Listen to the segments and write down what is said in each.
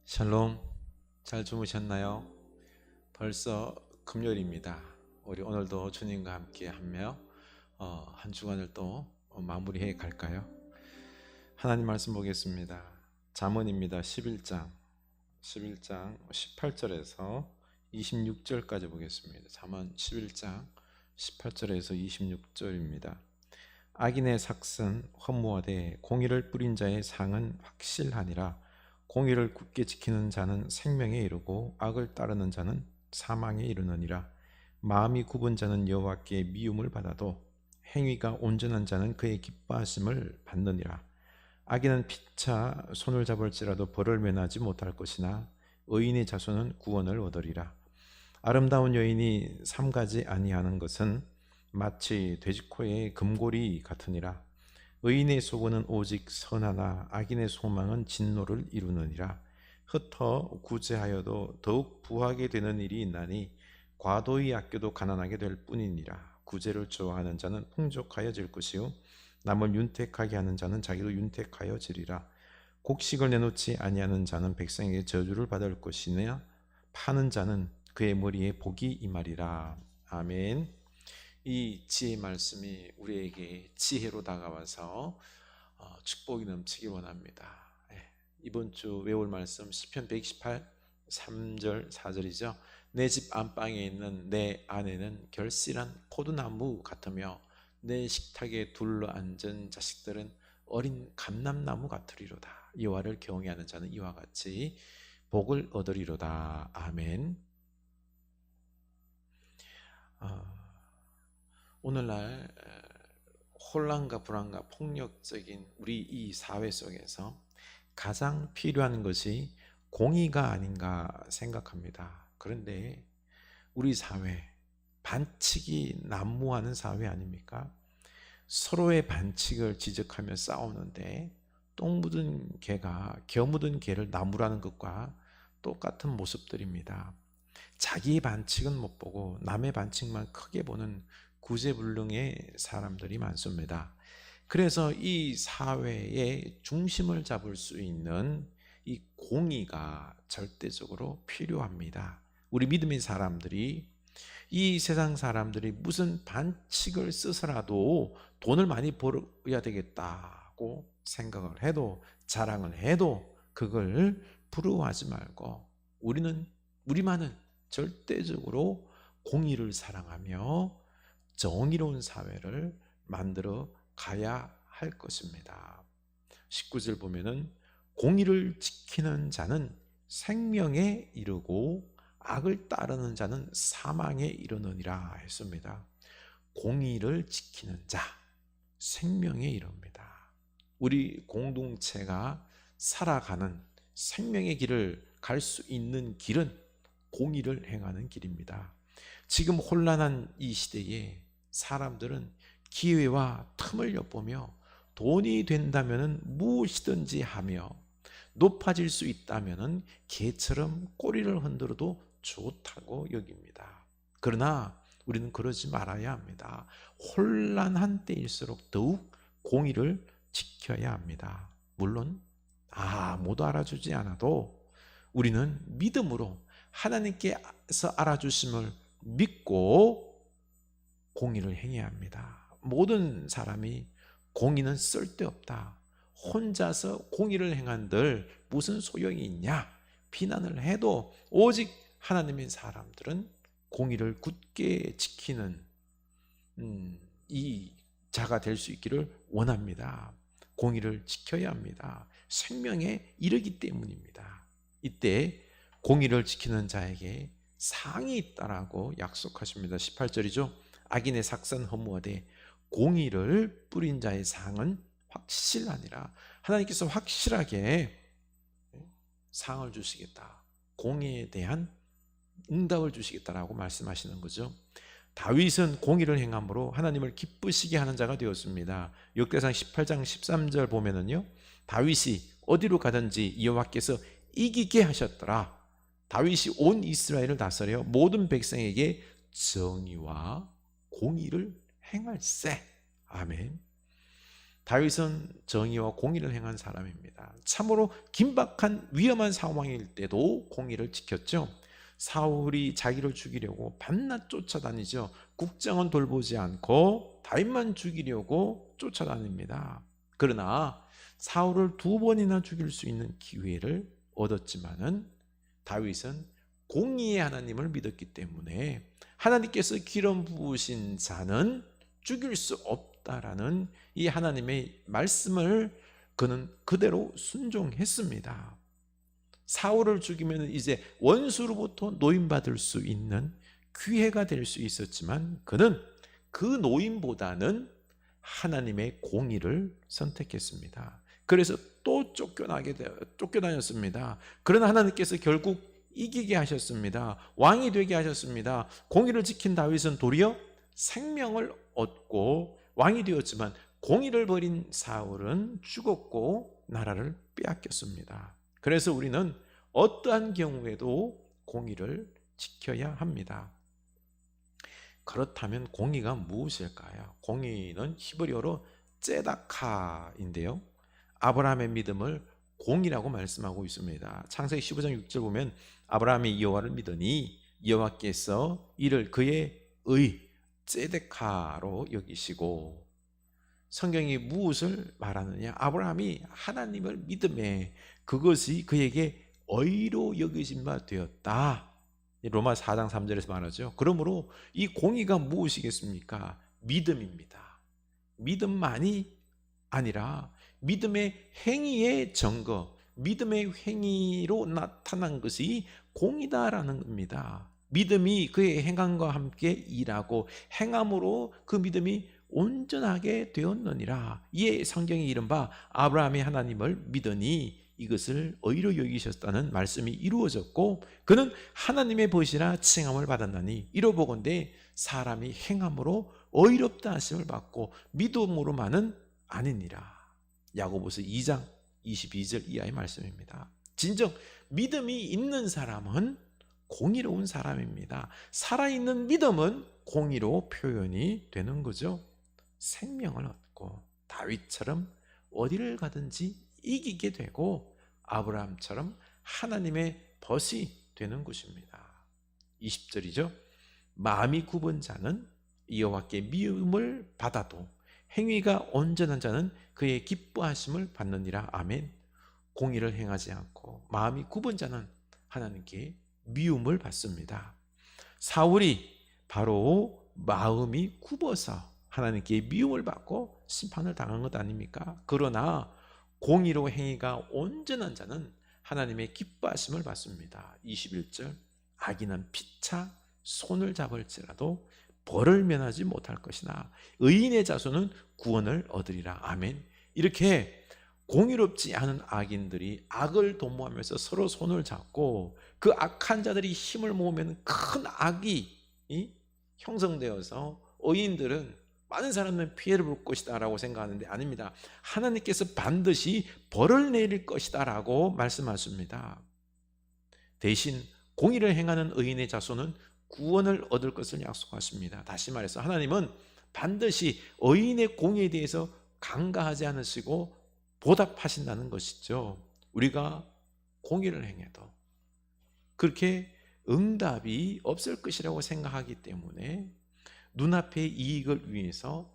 샬롬, 잘 주무셨나요? 벌써 금요일입니다. 우리 오늘도 주님과 함께 하며 한 주간을 또 마무리해 갈까요? 하나님 말씀 보겠습니다. 잠언입니다. 11장 18절에서 26절까지 보겠습니다. 잠언 11장 18절에서 26절입니다. 악인의 삭은 허무하되 공의를 뿌린 자의 상은 확실하니라. 공의를 굳게 지키는 자는 생명에 이르고 악을 따르는 자는 사망에 이르느니라. 마음이 굽은 자는 여호와께 미움을 받아도 행위가 온전한 자는 그의 기뻐하심을 받느니라. 악인은 피차 손을 잡을지라도 벌을 면하지 못할 것이나 의인의 자손은 구원을 얻으리라. 아름다운 여인이 삼가지 아니하는 것은 마치 돼지코의 금고리 같으니라. 의인의 소원은 오직 선하나 악인의 소망은 진노를 이루느니라. 흩어 구제하여도 더욱 부하게 되는 일이 있나니 과도히 아껴도 가난하게 될 뿐이니라. 구제를 좋아하는 자는 풍족하여질 것이요 남을 윤택하게 하는 자는 자기도 윤택하여지리라. 곡식을 내놓지 아니하는 자는 백성에게 저주를 받을 것이며 파는 자는 그의 머리에 복이 임하리라. 아멘. 이 지혜의 말씀이 우리에게 지혜로 다가와서 축복이 넘치기 원합니다. 이번 주 외울 말씀 시편 128 3절 4절이죠. 내 집 안방에 있는 내 아내는 결실한 포도나무 같으며 내 식탁에 둘러앉은 자식들은 어린 감람나무 같으리로다. 여호와를 경외하는 자는 이와 같이 복을 얻으리로다. 아멘. 오늘날 혼란과 불안과 폭력적인 우리 이 사회 속에서 가장 필요한 것이 공의가 아닌가 생각합니다. 그런데 우리 사회 반칙이 난무하는 사회 아닙니까? 서로의 반칙을 지적하며 싸우는데 똥 묻은 개가 겨 묻은 개를 나무라는 것과 똑같은 모습들입니다. 자기의 반칙은 못 보고 남의 반칙만 크게 보는 구제불능의 사람들이 많습니다. 그래서 이 사회의 중심을 잡을 수 있는 이 공의가 절대적으로 필요합니다. 우리 믿음의 사람들이 이 세상 사람들이 무슨 반칙을 쓰서라도 돈을 많이 벌어야 되겠다고 생각을 해도 자랑을 해도 그걸 부러워하지 말고 우리만은 절대적으로 공의를 사랑하며 정의로운 사회를 만들어 가야 할 것입니다. 19절 보면은 공의를 지키는 자는 생명에 이르고 악을 따르는 자는 사망에 이르느니라 했습니다. 공의를 지키는 자, 생명에 이릅니다. 우리 공동체가 살아가는 생명의 길을 갈 수 있는 길은 공의를 행하는 길입니다. 지금 혼란한 이 시대에 사람들은 기회와 틈을 엿보며 돈이 된다면 무엇이든지 하며 높아질 수 있다면 개처럼 꼬리를 흔들어도 좋다고 여깁니다. 그러나 우리는 그러지 말아야 합니다. 혼란한 때일수록 더욱 공의를 지켜야 합니다. 물론 아무도 알아주지 않아도 우리는 믿음으로 하나님께서 알아주심을 믿고 공의를 행해야 합니다. 모든 사람이 공의는 쓸데없다, 혼자서 공의를 행한들 무슨 소용이 있냐 비난을 해도 오직 하나님의 사람들은 공의를 굳게 지키는 이 자가 될 수 있기를 원합니다. 공의를 지켜야 합니다. 생명에 이르기 때문입니다. 이때 공의를 지키는 자에게 상이 있다라고 약속하십니다. 18절이죠. 악인의 삭은 허무하되 공의를 뿌린 자의 상은 확실하니라. 하나님께서 확실하게 상을 주시겠다, 공의에 대한 응답을 주시겠다라고 말씀하시는 거죠. 다윗은 공의를 행함으로 하나님을 기쁘시게 하는 자가 되었습니다. 역대상 18장 13절 보면은요, 다윗이 어디로 가든지 여호와께서 이기게 하셨더라. 다윗이 온 이스라엘을 다스려 모든 백성에게 정의와 공의를 행할세. 아멘. 다윗은 정의와 공의를 행한 사람입니다. 참으로 긴박한 위험한 상황일 때도 공의를 지켰죠. 사울이 자기를 죽이려고 밤낮 쫓아다니죠. 국정은 돌보지 않고 다윗만 죽이려고 쫓아다닙니다. 그러나 사울을 2번이나 죽일 수 있는 기회를 얻었지만은 다윗은 공의의 하나님을 믿었기 때문에 하나님께서 기름 부으신 자는 죽일 수 없다라는 이 하나님의 말씀을 그는 그대로 순종했습니다. 사울을 죽이면 이제 원수로부터 노임받을 수 있는 기회가 될 수 있었지만 그는 그 노임보다는 하나님의 공의를 선택했습니다. 그래서 또 쫓겨다녔습니다. 그러나 하나님께서 결국 이기게 하셨습니다. 왕이 되게 하셨습니다. 공의를 지킨 다윗은 도리어 생명을 얻고 왕이 되었지만 공의를 버린 사울은 죽었고 나라를 빼앗겼습니다. 그래서 우리는 어떠한 경우에도 공의를 지켜야 합니다. 그렇다면 공의가 무엇일까요? 공의는 히브리어로 ጼ다카인데요, 아브라함의 믿음을 공의라고 말씀하고 있습니다. 창세기 15장 6절 보면 아브라함이 여호와를 믿으니 여호와께서 이를 그의 ጼ데카로 여기시고, 성경이 무엇을 말하느냐? 아브라함이 하나님을 믿음에 그것이 그에게 의로 여겨진 바 되었다. 로마 4장 3절에서 말하죠. 그러므로 이 공의가 무엇이겠습니까? 믿음입니다. 믿음만이 아니라 믿음의 행위의 증거, 믿음의 행위로 나타난 것이 공의다라는 겁니다. 믿음이 그의 행함과 함께 일하고 행함으로 그 믿음이 온전하게 되었느니라. 이에 성경이 이른바 아브라함이 하나님을 믿으니 이것을 의로 여기셨다는 말씀이 이루어졌고, 그는 하나님의 벗이라 칭함을 받았나니 이로보건대 사람이 행함으로 의롭다 하심을 받고 믿음으로만은 아니니라. 야고보서 2장 22절 이하의 말씀입니다. 진정 믿음이 있는 사람은 공의로운 사람입니다. 살아있는 믿음은 공의로 표현이 되는 거죠. 생명을 얻고 다윗처럼 어디를 가든지 이기게 되고 아브라함처럼 하나님의 벗이 되는 것입니다. 20절이죠. 마음이 굽은 자는 여호와께 미움을 받아도 행위가 온전한 자는 그의 기뻐하심을 받느니라. 아멘. 공의를 행하지 않고 마음이 굽은 자는 하나님께 미움을 받습니다. 사울이 바로 마음이 굽어서 하나님께 미움을 받고 심판을 당한 것 아닙니까? 그러나 공의로 행위가 온전한 자는 하나님의 기뻐하심을 받습니다. 21절 악인은 피차 손을 잡을지라도 벌을 면하지 못할 것이나 의인의 자손은 구원을 얻으리라. 아멘. 이렇게 공의롭지 않은 악인들이 악을 도모하면서 서로 손을 잡고 그 악한 자들이 힘을 모으면 큰 악이 형성되어서 의인들은 많은 사람들은 피해를 볼 것이다 라고 생각하는데 아닙니다. 하나님께서 반드시 벌을 내릴 것이다 라고 말씀하십니다. 대신 공의를 행하는 의인의 자손은 구원을 얻을 것을 약속하십니다. 다시 말해서 하나님은 반드시 의인의 공의에 대해서 간과하지 않으시고 보답하신다는 것이죠. 우리가 공의를 행해도 그렇게 응답이 없을 것이라고 생각하기 때문에 눈앞의 이익을 위해서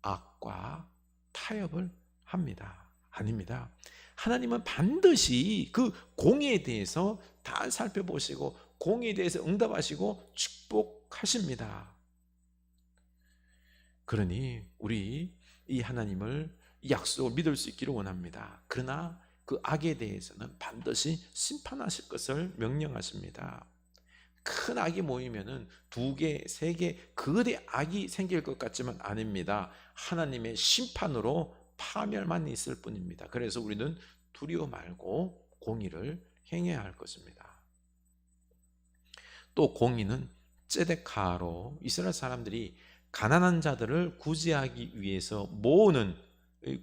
악과 타협을 합니다. 아닙니다. 하나님은 반드시 그 공의에 대해서 다 살펴보시고 공의에 대해서 응답하시고 축복하십니다. 그러니 우리 이 하나님을 이 약속을 믿을 수 있기를 원합니다. 그러나 그 악에 대해서는 반드시 심판하실 것을 명령하십니다. 큰 악이 모이면은 2개, 3개 거대 악이 생길 것 같지만 아닙니다. 하나님의 심판으로 파멸만 있을 뿐입니다. 그래서 우리는 두려워 말고 공의를 행해야 할 것입니다. 또 공의는 ጼ데카로 이스라엘 사람들이 가난한 자들을 구제하기 위해서 모으는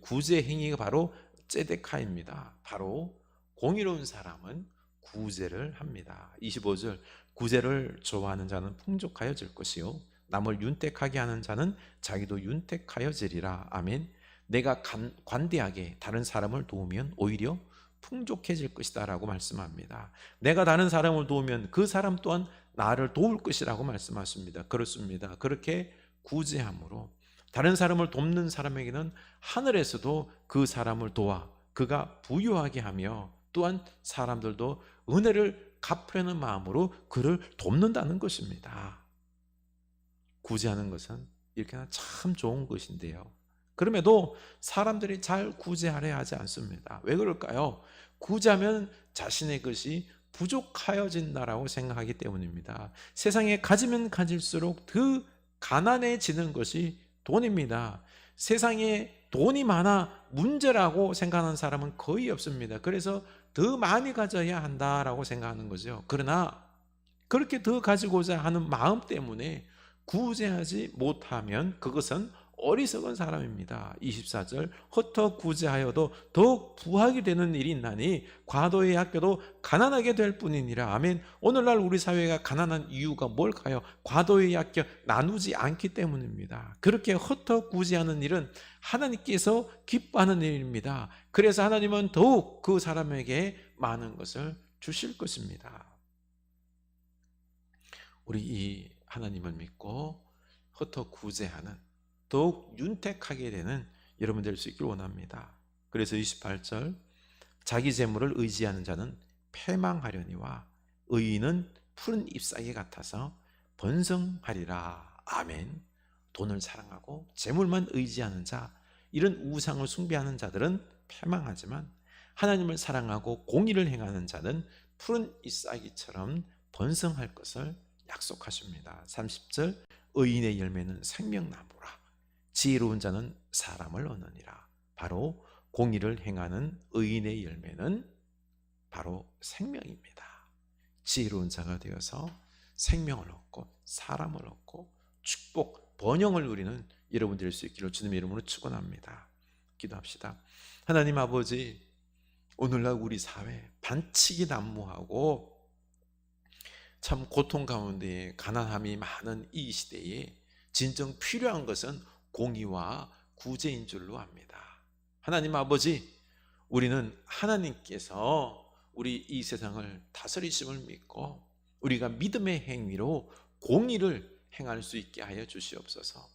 구제 행위가 바로 ጼ데카입니다. 바로 공의로운 사람은 구제를 합니다. 25절 구제를 좋아하는 자는 풍족하여질 것이요 남을 윤택하게 하는 자는 자기도 윤택하여지리라. 아멘. 내가 관대하게 다른 사람을 도우면 오히려 풍족해질 것이다 라고 말씀합니다. 내가 다른 사람을 도우면 그 사람 또한 나를 도울 것이라고 말씀하십니다. 그렇습니다. 그렇게 구제함으로 다른 사람을 돕는 사람에게는 하늘에서도 그 사람을 도와 그가 부유하게 하며 또한 사람들도 은혜를 갚으려는 마음으로 그를 돕는다는 것입니다. 구제하는 것은 이렇게나 참 좋은 것인데요. 그럼에도 사람들이 잘 구제하려 하지 않습니다. 왜 그럴까요? 구제하면 자신의 것이 부족하여진다라고 생각하기 때문입니다. 세상에 가지면 가질수록 더 가난해지는 것이 돈입니다. 세상에 돈이 많아 문제라고 생각하는 사람은 거의 없습니다. 그래서 더 많이 가져야 한다라고 생각하는 거죠. 그러나 그렇게 더 가지고자 하는 마음 때문에 구제하지 못하면 그것은 어리석은 사람입니다. 24절 흩어 구제하여도 더욱 부하게 되는 일이 있나니 과도히 아껴도 가난하게 될 뿐이니라. 아멘. 오늘날 우리 사회가 가난한 이유가 뭘까요? 과도히 아껴 나누지 않기 때문입니다. 그렇게 흩어 구제하는 일은 하나님께서 기뻐하는 일입니다. 그래서 하나님은 더욱 그 사람에게 많은 것을 주실 것입니다. 우리 이 하나님을 믿고 흩어 구제하는 더욱 윤택하게 되는 여러분 될 수 있기를 원합니다. 그래서 28절 자기 재물을 의지하는 자는 패망하려니와 의인은 푸른 잎사귀 같아서 번성하리라. 아멘. 돈을 사랑하고 재물만 의지하는 자, 이런 우상을 숭배하는 자들은 패망하지만 하나님을 사랑하고 공의를 행하는 자는 푸른 잎사귀처럼 번성할 것을 약속하십니다. 30절 의인의 열매는 생명나무라. 지혜로운 자는 사람을 얻느니라. 바로 공의를 행하는 의인의 열매는 바로 생명입니다. 지혜로운 자가 되어서 생명을 얻고 사람을 얻고 축복, 번영을 누리는 여러분 될 수 있기를 주님의 이름으로 축원합니다. 기도합시다. 하나님 아버지, 오늘날 우리 사회 반칙이 난무하고 참 고통 가운데 가난함이 많은 이 시대에 진정 필요한 것은 공의와 구제인 줄로 압니다. 하나님 아버지, 우리는 하나님께서 우리 이 세상을 다스리심을 믿고 우리가 믿음의 행위로 공의를 행할 수 있게 하여 주시옵소서.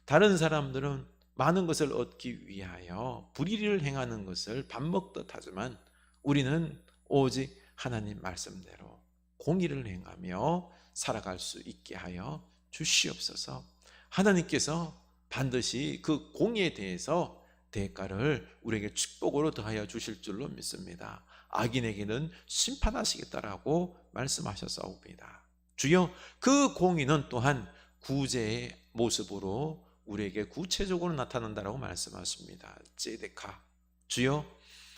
다른 사람들은 많은 것을 얻기 위하여 불의를 행하는 것을 밥 먹듯 하지만 우리는 오직 하나님 말씀대로 공의를 행하며 살아갈 수 있게 하여 주시옵소서. 하나님께서 반드시 그 공의에 대해서 대가를 우리에게 축복으로 더하여 주실 줄로 믿습니다. 악인에게는 심판하시겠다라고 말씀하셨사옵니다. 주여, 그 공의는 또한 구제의 모습으로 우리에게 구체적으로 나타난다라고 말씀하십니다. 제데카, 주여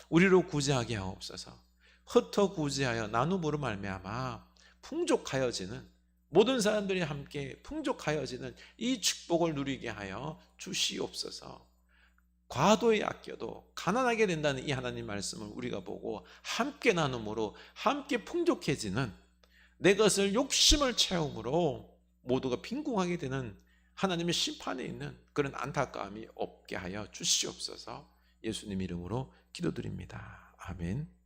우리로 구제하게 하옵소서. 흩어 구제하여 나눔으로 말미암아 풍족하여지는, 모든 사람들이 함께 풍족하여지는 이 축복을 누리게 하여 주시옵소서. 과도히 아껴도 가난하게 된다는 이 하나님 말씀을 우리가 보고 함께 나눔으로 함께 풍족해지는, 내 것을 욕심을 채움으로 모두가 빈궁하게 되는 하나님의 심판에 있는 그런 안타까움이 없게 하여 주시옵소서. 예수님 이름으로 기도드립니다. 아멘.